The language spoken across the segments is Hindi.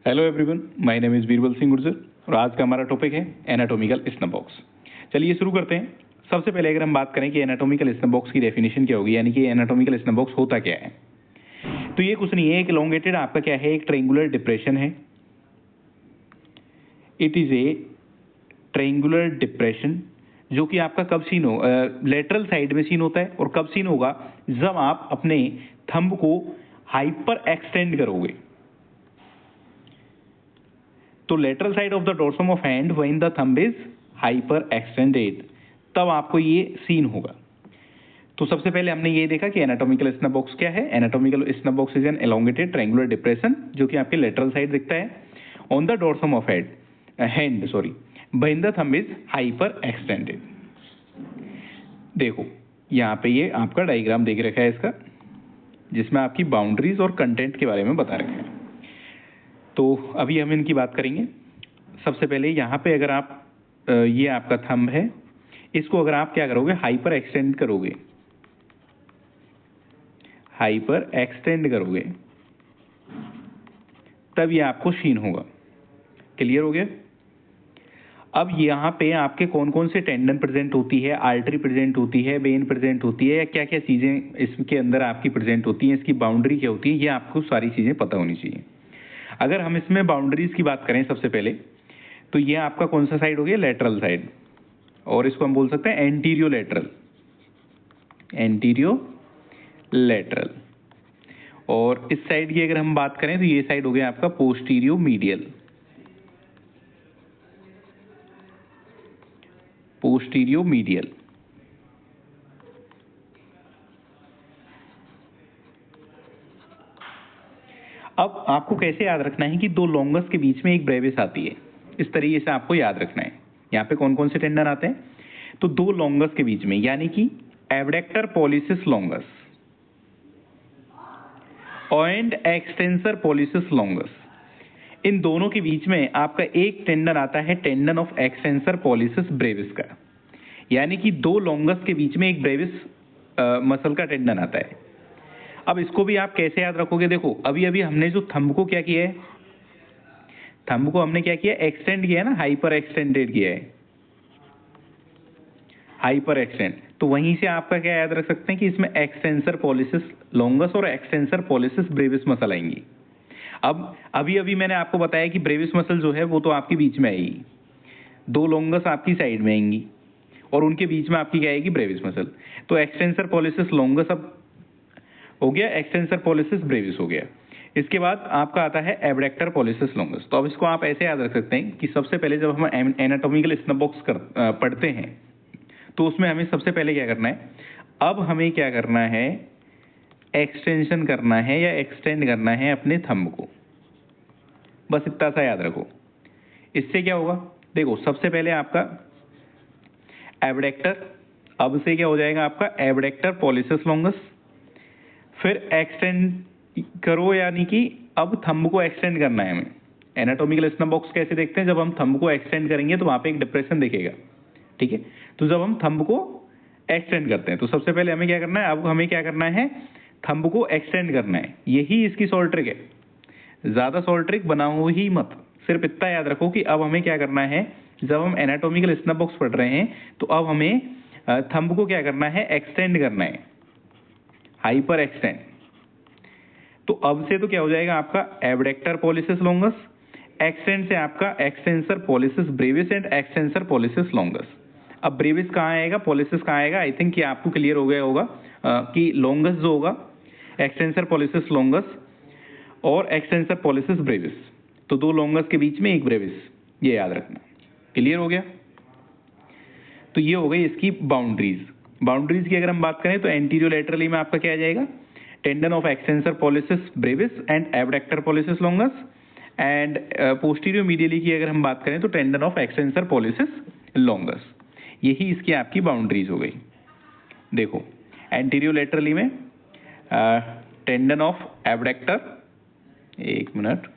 Hello everyone, my name is Birbal Singh Gurjar और आज का हमारा टॉपिक है एनाटॉमिकल स्नैप बॉक्स। चलिए शुरू करते हैं। सबसे पहले अगर हम बात करें कि एनाटॉमिकल स्नैप बॉक्स की डेफिनेशन क्या होगी, यानी कि एनाटॉमिकल स्नैप बॉक्स होता क्या है, तो ये कुछ नहीं है, एक एलोंगेटेड आपका क्या है, एक ट्रायंगुलर डिप्रेशन है। It is a triangular depression जो कि आपका कब सीन हो, लेटरल साइड में सीन होता है। और कब सीन होगा, जब आप अपने थंब को हाइपर एक्सटेंड करोगे। तो lateral side of the dorsum of hand when the thumb is hyper extended, तब आपको ये सीन होगा। तो सबसे पहले हमने ये देखा कि एनाटॉमिकल स्नैप बॉक्स क्या है। Anatomical snap box is an elongated triangular depression जो कि आपके लेटरल साइड दिखता है on the dorsum of hand when the thumb is hyper extended. देखो यहाँ पे ये आपका डायग्राम देख रखा है इसका, जिसमें आपकी बाउंड्रीज और कंटेंट के बारे में बता रखा है। तो अभी हम इनकी बात करेंगे। सबसे पहले यहाँ पे अगर आप ये आपका थंब है, इसको अगर आप क्या करोगे, हाइपर एक्सटेंड करोगे, हाइपर एक्सटेंड करोगे, तब ये आपको सीन होगा। क्लियर हो गया। अब यहाँ पे आपके कौन कौन से टेंडन प्रेजेंट होती है, आर्टरी प्रेजेंट होती है, वेन प्रेजेंट होती है, या क्या क्या चीज़ें इसके अंदर आपकी प्रेजेंट होती हैं, इसकी बाउंड्री क्या होती है, ये आपको सारी चीज़ें पता होनी चाहिए। अगर हम इसमें बाउंड्रीज की बात करें सबसे पहले, तो ये आपका कौन सा साइड हो गया, लेटरल साइड, और इसको हम बोल सकते हैं एंटीरियो लेटरल, एंटीरियो लेटरल। और इस साइड की अगर हम बात करें तो ये साइड हो गया आपका पोस्टीरियो मीडियल, पोस्टीरियो मीडियल। अब आपको कैसे याद रखना है कि दो लॉन्गस के बीच में एक ब्रेविस आती है, इस तरीके से आपको याद रखना है। यहाँ पे कौन कौन से टेंडन आते हैं, तो दो लॉन्गस के बीच में, यानी कि abductor pollicis longus and extensor pollicis longus, इन दोनों के बीच में आपका एक टेंडन आता है, tendon of extensor pollicis brevis का। यानी कि दो लॉन्गस के बीच में एक ब्रेविस मसल का टेंडन आता है। अब इसको भी आप कैसे याद रखोगे, देखो अभी अभी हमने जो थंब को क्या किया है, थंब को हमने क्या किया, एक्सटेंड किया है ना, हाइपर एक्सटेंडेड किया है, हाइपर एक्सटेंड। तो वहीं से आपका क्या याद रख सकते हैं कि इसमें एक्सटेंसर पॉलिसिस लॉन्गस और एक्सटेंसर पॉलिसिस ब्रेविस मसल आएंगी। अब अभी अभी मैंने आपको बताया कि ब्रेविस मसल जो है वो तो आपके बीच में आएगी, दो लॉन्गस आपकी साइड में आएंगी और उनके बीच में आपकी क्या आएगी, ब्रेविस मसल। तो एक्सटेंसर पॉलिसिस लॉन्गस अब हो गया, एक्सटेंसर पॉलिसिस ब्रेविस हो गया। इसके बाद आपका आता है एबडक्टर पॉलिसिस लॉन्गस। तो अब इसको आप ऐसे याद रख सकते हैं कि सबसे पहले जब हम एनाटॉमिकल स्नैप बॉक्स पढ़ते हैं तो उसमें हमें सबसे पहले क्या करना है, अब हमें क्या करना है, एक्सटेंशन करना है या एक्सटेंड करना है अपने थंब को, बस इतना सा याद रखो। इससे क्या होगा, देखो सबसे पहले आपका एबडक्टर, अब से क्या हो जाएगा आपका एबडक्टर पॉलिसिस लॉन्गस, फिर एक्सटेंड करो, यानी कि अब थंब को एक्सटेंड करना है हमें। एनाटॉमिकल स्नैप बॉक्स कैसे देखते हैं, जब हम थंब को एक्सटेंड करेंगे तो वहां पे एक डिप्रेशन दिखेगा, ठीक है। तो जब हम थंब को एक्सटेंड करते हैं तो सबसे पहले हमें क्या करना है, अब हमें क्या करना है, थंब को एक्सटेंड करना है, यही इसकी शॉर्ट ट्रिक है। ज्यादा शॉर्ट ट्रिक बनाओ ही मत, सिर्फ इतना याद रखो कि अब हमें क्या करना है, जब हम एनाटॉमिकल स्नैप बॉक्स पढ़ रहे हैं तो अब हमें थंब को क्या करना है, एक्सटेंड करना है, हाइपर एक्सटेंड। तो अब से तो क्या हो जाएगा आपका एबडक्टर पॉलिसिस लॉन्गस, एक्सटेंड से आपका extensor pollicis Brevis and extensor pollicis longus. अब ब्रेविस कहाँ आएगा, पॉलिसिस कहाँ आएगा, आई थिंक कि आपको क्लियर हो गया होगा कि लॉन्गस जो होगा एक्सटेंसर पॉलिसिस लॉन्गस और एक्सटेंसर पॉलिसिस ब्रेविस, तो दो लॉन्गस के बीच में एक ब्रेविस, ये याद रखना। क्लियर हो गया। तो ये हो गई इसकी बाउंड्रीज। बाउंड्रीज की अगर हम बात करें तो एंटीरियो लेटरली में आपका क्या आ जाएगा, tendon of extensor pollicis Brevis and abductor pollicis longus, and posterior medially की अगर हम बात करें तो tendon of extensor pollicis longus. यही इसकी आपकी बाउंड्रीज हो गई। देखो एंटीरियो लेटरली में टेंडन ऑफ एबडक्टर, एक मिनट,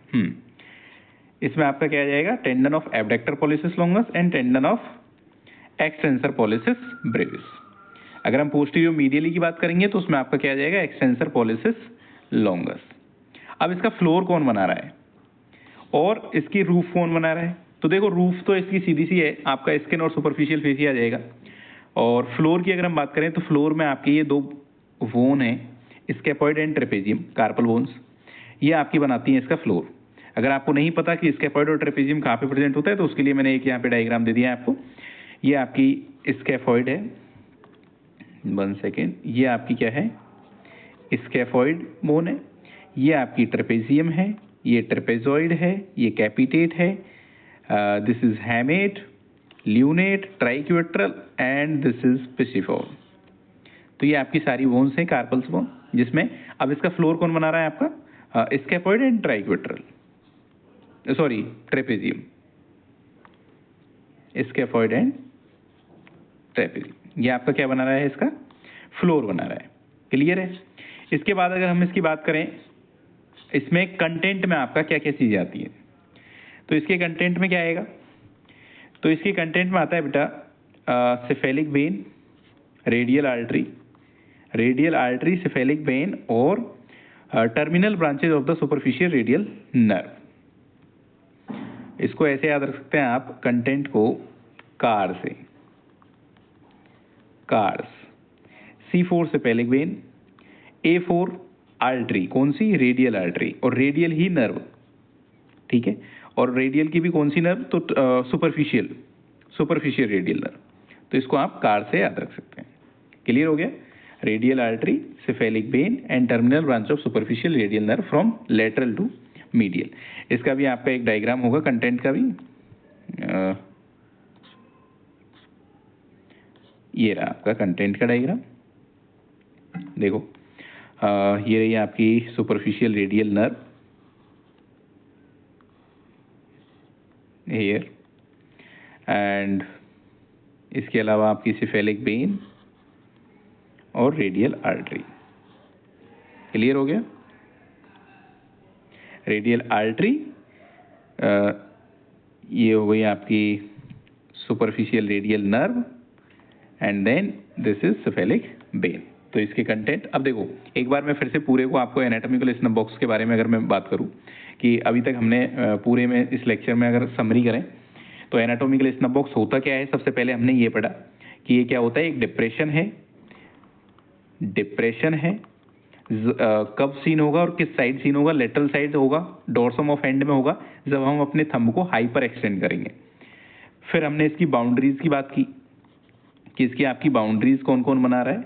इसमें आपका क्या आ जाएगा, tendon of abductor pollicis longus and tendon of extensor pollicis Brevis. अगर हम पोस्टीरियो मीडियली की बात करेंगे तो उसमें आपका क्या आ जाएगा, एक्सटेंसर पॉलिसिस लॉन्गस। अब इसका फ्लोर कौन बना रहा है, और इसकी रूफ कौन बना रहा है? तो देखो रूफ तो इसकी सीधी सी है, आपका स्किन और सुपरफिशियल फेसिया आ जाएगा। और फ्लोर की अगर हम बात करें तो फ्लोर में आपके ये दो बोन है, स्केपॉइड एंड ट्रेपेजियम, कार्पल बोन्स, ये आपकी बनाती हैं इसका फ्लोर। अगर आपको नहीं पता कि स्केपॉइड और ट्रेपेजियम कहाँ पे प्रेजेंट होता है तो उसके लिए मैंने एक यहाँ पे डायग्राम दे दिया है आपको। ये आपकी स्केफॉइड है, 1 सेकेंड, ये आपकी क्या है, स्केफॉइड बोन है, ये आपकी ट्रेपेजियम है, ये ट्रेपेजॉइड है, ये कैपिटेट है, this is hamate, lunate, triquetral and this is pisiform. तो ये आपकी सारी बोन्स हैं, कार्पल्स बोन, जिसमें अब इसका फ्लोर कौन बना रहा है आपका, scaphoid and triquetral, sorry trapezium, scaphoid and trapezium, ये आपका क्या बना रहा है, इसका फ्लोर बना रहा है। क्लियर है? इसके बाद अगर हम इसकी बात करें, इसमें कंटेंट में आपका क्या क्या चीजें आती है, तो इसके कंटेंट में क्या आएगा, तो इसके कंटेंट में आता है बेटा cephalic vein, radial artery, cephalic vein और terminal branches of the superficial radial nerve. इसको ऐसे याद रख सकते हैं आप कंटेंट को, कार से, cars, C4 cephalic vein, A4 artery, कौन सी, रेडियल आर्टरी, और रेडियल ही नर्व, ठीक है, और रेडियल की भी कौन सी नर्व, तो सुपरफिशियल रेडियल नर्व, तो इसको आप कार से याद रख सकते हैं। क्लियर हो गया? Radial artery, cephalic vein and terminal branch of superficial radial nerve from lateral to medial. इसका भी आपका एक डायग्राम होगा कंटेंट का भी, ये रहा आपका कंटेंट का डायग्राम, देखो ये रही आपकी superficial radial nerve here, and इसके अलावा आपकी सिफेलिक वेन और रेडियल आर्टरी। क्लियर हो गया? रेडियल आर्टरी, ये हो गई आपकी superficial radial nerve and then this is cephalic vein. तो इसके कंटेंट, अब देखो एक बार मैं फिर से पूरे को आपको एनाटॉमिकल स्नब बॉक्स के बारे में अगर मैं बात करूं कि अभी तक हमने पूरे में इस लेक्चर में अगर समरी करें तो एनाटॉमिकल स्नब बॉक्स होता क्या है। सबसे पहले हमने ये पढ़ा कि ये क्या होता है, एक डिप्रेशन है, कब सीन होगा और किस साइड सीन होगा, लेटरल साइड होगा, डोर्सम ऑफ हैंड में होगा जब हम अपने थंब को हाइपर एक्सटेंड करेंगे। फिर हमने इसकी बाउंड्रीज की बात की कि इसकी आपकी बाउंड्रीज कौन कौन बना रहा है,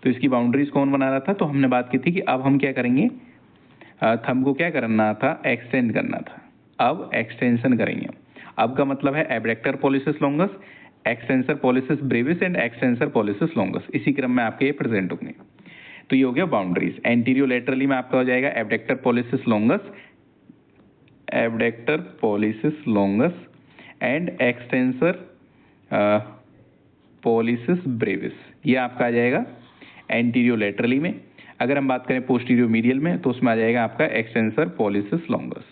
तो इसकी बाउंड्रीज कौन बना रहा था, तो हमने बात की थी कि अब हम क्या करेंगे, थंब को क्या करना था, एक्सटेंड करना था, अब एक्सटेंशन करेंगे। अब का मतलब है abductor pollicis longus, extensor pollicis Brevis and extensor pollicis longus, इसी क्रम में आपके ये प्रेजेंट होंगे। तो ये हो गया बाउंड्रीज। एंटीरियो लेटरली में आपका हो जाएगा abductor pollicis longus and extensor pollicis Brevis, ये आपका आ जाएगा एंटीरियो लेटरली में। अगर हम बात करें पोस्टीरियो मीडियल में तो उसमें आ जाएगा आपका एक्सटेंसर पॉलिसिस लॉन्गस।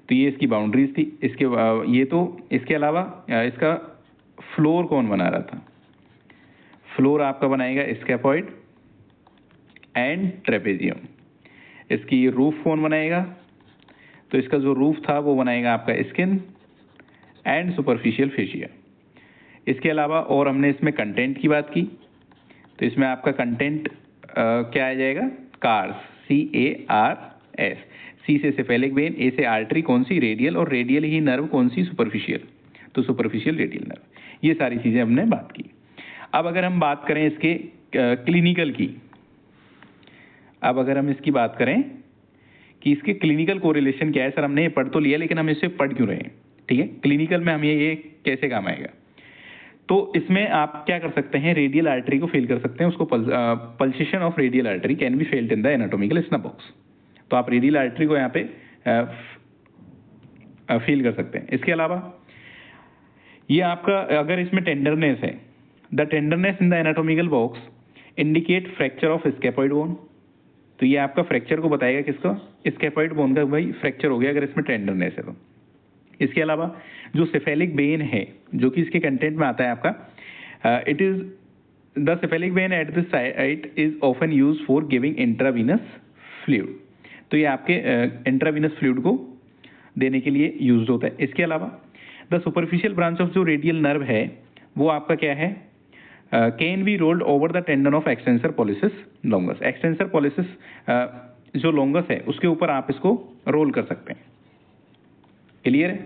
तो ये इसकी बाउंड्रीज थी। इसके ये तो इसके अलावा इसका फ्लोर कौन बना रहा था, फ्लोर आपका बनाएगा स्केपॉइड एंड ट्रेपेजियम। इसकी रूफ कौन बनाएगा, तो इसका जो रूफ था वो बनाएगा आपका स्किन एंड सुपरफिशियल फेशिया। इसके अलावा और हमने इसमें कंटेंट की बात की, तो इसमें आपका कंटेंट क्या आ जाएगा, कार्स, CARS, C से सिफेलिक वेन, A से आर्टरी, कौन सी, रेडियल, और रेडियल ही नर्व कौन सी, सुपरफिशियल, तो सुपरफिशियल रेडियल नर्व। ये सारी चीजें हमने बात की। अब अगर हम बात करें इसके क्लिनिकल की, अब अगर हम इसकी बात करें कि इसके क्लिनिकल कोरिलेशन क्या है, सर हमने ये पढ़ तो लिया लेकिन हम इसे पढ़ क्यों रहे हैं, ठीक है, क्लिनिकल में हमें ये कैसे काम आएगा। तो इसमें आप क्या कर सकते हैं, रेडियल आर्टरी को फील कर सकते हैं, उसको pulsation of radial artery can be failed in the anatomical snuff box. तो आप रेडियल आर्टरी को यहाँ पे फील कर सकते हैं। इसके अलावा ये आपका अगर इसमें टेंडरनेस है, the tenderness in the anatomical box indicate fracture of scaphoid bone, तो ये आपका फ्रैक्चर को बताएगा, किसका, स्केपॉइड बोन का भाई फ्रैक्चर हो गया अगर इसमें टेंडरनेस है तो। इसके अलावा जो सिफेलिक वेन है जो कि इसके कंटेंट में आता है आपका, it is the cephalic when at this site is often use for giving intravenous fluid, तो ये आपके इंट्राविनस फ्लूइड को देने के लिए यूज होता है। इसके अलावा द सुपरफिशियल ब्रांच ऑफ जो रेडियल नर्व है वो आपका क्या है, can be rolled over the tendon of extensor pollicis longus. Extensor pollicis जो लॉन्गस है उसके ऊपर आप इसको रोल कर सकते हैं। क्लियर है?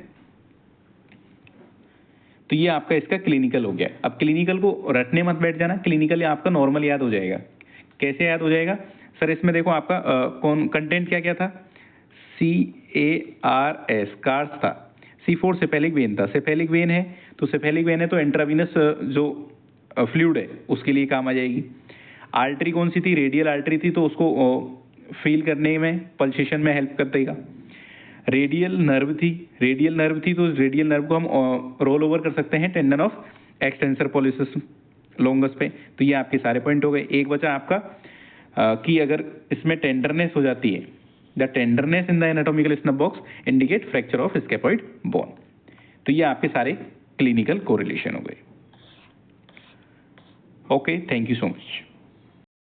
तो ये आपका इसका क्लिनिकल हो गया। अब क्लिनिकल को रटने मत बैठ जाना, क्लिनिकल आपका नॉर्मल याद हो जाएगा। कैसे याद हो जाएगा सर? इसमें देखो आपका कौन कंटेंट क्या क्या था, CARS कार्स था, C4 सेफेलिक वेन था। सेफेलिक वेन है तो सेफेलिक वेन है तो इंट्राविनस जो फ्लूइड है उसके लिए काम आ जाएगी। आर्टरी कौन सी थी? रेडियल आर्टरी थी, तो उसको फील करने में, पल्सेशन में हेल्प कर देगा। रेडियल नर्व थी, रेडियल नर्व थी तो रेडियल नर्व को हम रोल ओवर कर सकते हैं tendon of extensor pollicis longus पे। तो ये आपके सारे पॉइंट हो गए। एक बचा आपका कि अगर इसमें टेंडरनेस हो जाती है, the tenderness in the anatomical snuff box indicate fracture of scaphoid bone. तो ये आपके सारे क्लिनिकल कोरिलेशन हो गए। Okay, thank you so much.